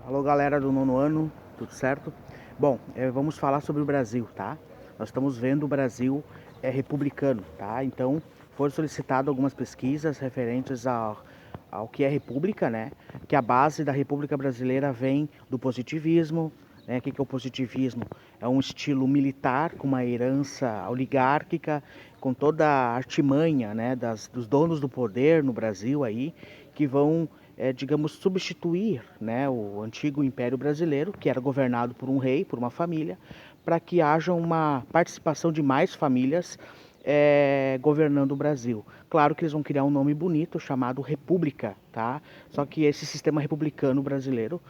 Alô, galera do nono ano, tudo certo? Bom, vamos falar sobre o Brasil, tá? Nós estamos vendo o Brasil republicano, tá? Então, foram solicitadas algumas pesquisas referentes ao que é república, né? Que a base da República Brasileira vem do positivismo, né? O que é o positivismo? É um estilo militar com uma herança oligárquica, com toda a artimanha, né? Dos donos do poder no Brasil aí, que vão digamos, substituir, né, o antigo Império Brasileiro, que era governado por um rei, por uma família, para que haja uma participação de mais famílias governando o Brasil. Claro que eles vão criar um nome bonito chamado República, tá? Só que esse sistema republicano brasileiro,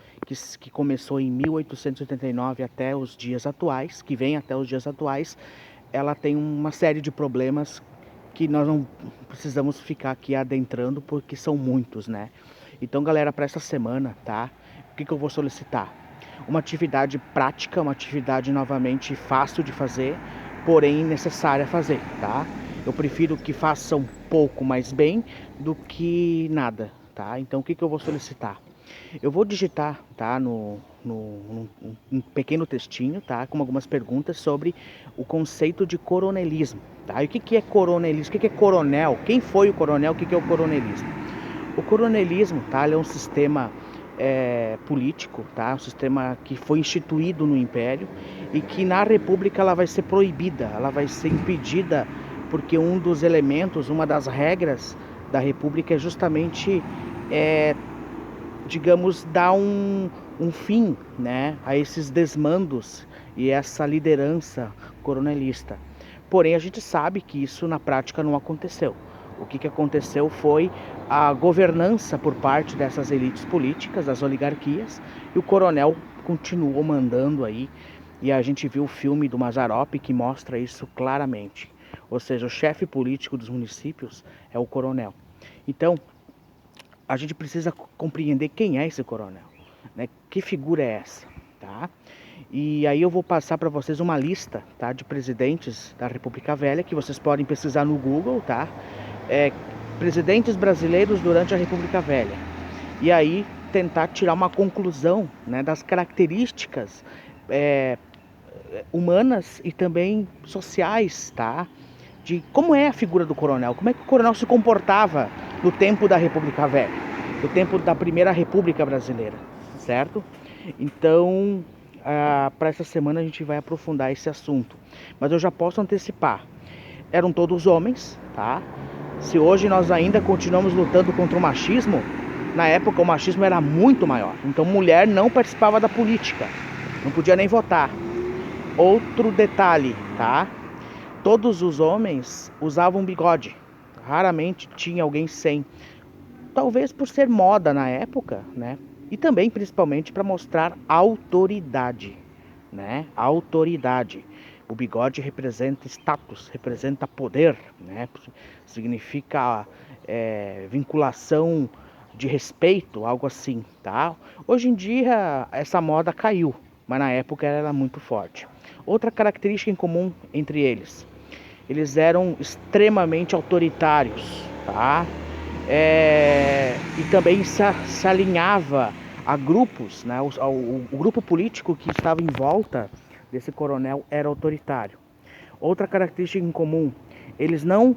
que começou em 1889 até os dias atuais, que vem até os dias atuais, ela tem uma série de problemas que nós não precisamos ficar aqui adentrando porque são muitos, né? Então, galera, para essa semana, tá? O que eu vou solicitar? Uma atividade prática, uma atividade novamente fácil de fazer, porém necessária a fazer, tá? Eu prefiro que façam pouco mais bem do que nada, tá? Então, o que eu vou solicitar? Eu vou digitar, tá, num pequeno textinho, tá, com algumas perguntas sobre o conceito de coronelismo, tá? E o que é coronelismo? O que é coronel? Quem foi o coronel? O que é o coronelismo? O coronelismo, tá, ele é um sistema político, tá, um sistema que foi instituído no Império e que na República ela vai ser proibida, ela vai ser impedida, porque um dos elementos, uma das regras da República é justamente digamos, dar um fim, né, a esses desmandos e essa liderança coronelista. Porém, a gente sabe que isso na prática não aconteceu. O que aconteceu foi a governança por parte dessas elites políticas, das oligarquias, e o coronel continuou mandando aí. E a gente viu o filme do Mazzaropi que mostra isso claramente. Ou seja, o chefe político dos municípios é o coronel. Então, a gente precisa compreender quem é esse coronel, né? Que figura é essa, tá? E aí eu vou passar para vocês uma lista, tá, de presidentes da República Velha que vocês podem pesquisar no Google, tá? Presidentes brasileiros durante a República Velha. E aí tentar tirar uma conclusão, né, das características humanas e também sociais, tá? De como é a figura do coronel, como é que o coronel se comportava no tempo da República Velha, no tempo da Primeira República Brasileira, certo? Então, para essa semana a gente vai aprofundar esse assunto, mas eu já posso antecipar, eram todos homens, tá? Se hoje nós ainda continuamos lutando contra o machismo, na época o machismo era muito maior, então mulher não participava da política, não podia nem votar. Outro detalhe, tá? Todos os homens usavam bigode, raramente tinha alguém sem. Talvez por ser moda na época, né? E também principalmente para mostrar autoridade, né? Autoridade. O bigode representa status, representa poder, né? Significa vinculação de respeito, algo assim, tá? Hoje em dia essa moda caiu, mas na época ela era muito forte. Outra característica em comum entre eles eram extremamente autoritários, tá? E também se alinhava a grupos, né? O grupo político que estava em volta desse coronel era autoritário. Outra característica em comum, eles não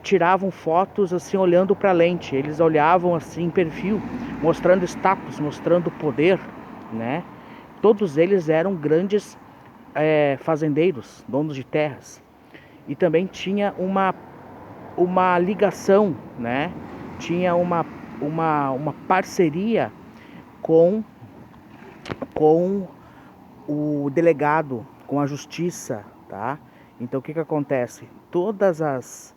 tiravam fotos assim olhando para a lente, eles olhavam assim em perfil, mostrando status, mostrando poder, né? Todos eles eram grandes fazendeiros, donos de terras. E também tinha uma ligação, né? Tinha uma parceria com, com o delegado, com a justiça, tá? Então o que acontece? Todas as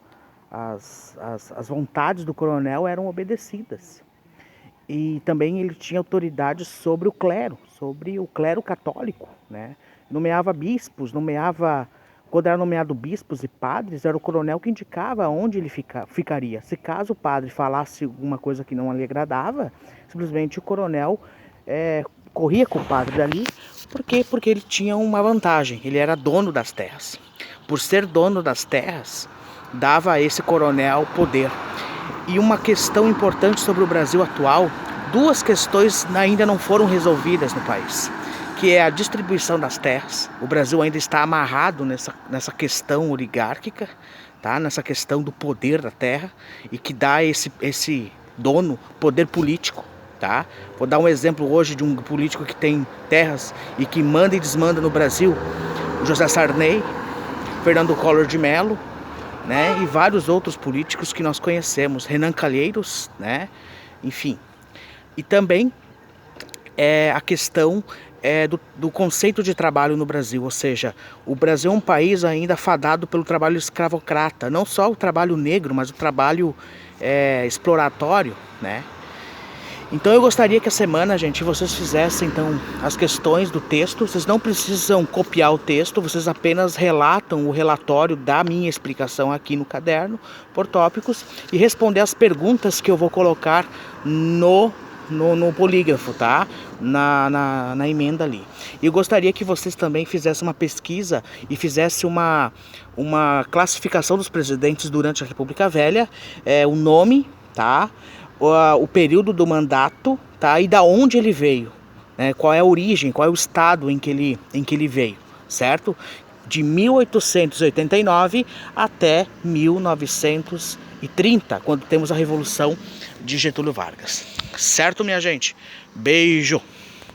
vontades do coronel eram obedecidas. E também ele tinha autoridade sobre o clero católico, né? Nomeava bispos, quando era nomeado bispos e padres, era o coronel que indicava onde ele ficaria. Se caso o padre falasse alguma coisa que não lhe agradava, simplesmente o coronel corria com o padre dali. Por quê? Porque ele tinha uma vantagem, ele era dono das terras. Por ser dono das terras, dava a esse coronel poder. E uma questão importante sobre o Brasil atual, duas questões ainda não foram resolvidas no país, que é a distribuição das terras. O Brasil ainda está amarrado nessa questão oligárquica, tá? Nessa questão do poder da terra, e que dá esse dono poder político. Tá? Vou dar um exemplo hoje de um político que tem terras e que manda e desmanda no Brasil: José Sarney, Fernando Collor de Mello, né? E vários outros políticos que nós conhecemos, Renan Calheiros, né? Enfim. E também a questão do conceito de trabalho no Brasil, ou seja, o Brasil é um país ainda fadado pelo trabalho escravocrata, não só o trabalho negro, mas o trabalho exploratório, né? Então eu gostaria que a semana, gente, vocês fizessem então as questões do texto. Vocês não precisam copiar o texto, vocês apenas relatam o relatório da minha explicação aqui no caderno, por tópicos, e responder as perguntas que eu vou colocar no polígrafo, tá? Na emenda ali. E eu gostaria que vocês também fizessem uma pesquisa e fizessem uma classificação dos presidentes durante a República Velha, o nome, tá? O período do mandato, tá? E da onde ele veio, né? Qual é a origem, qual é o estado em que ele veio, certo? De 1889 até 1930, quando temos a Revolução de Getúlio Vargas. Certo, minha gente? Beijo!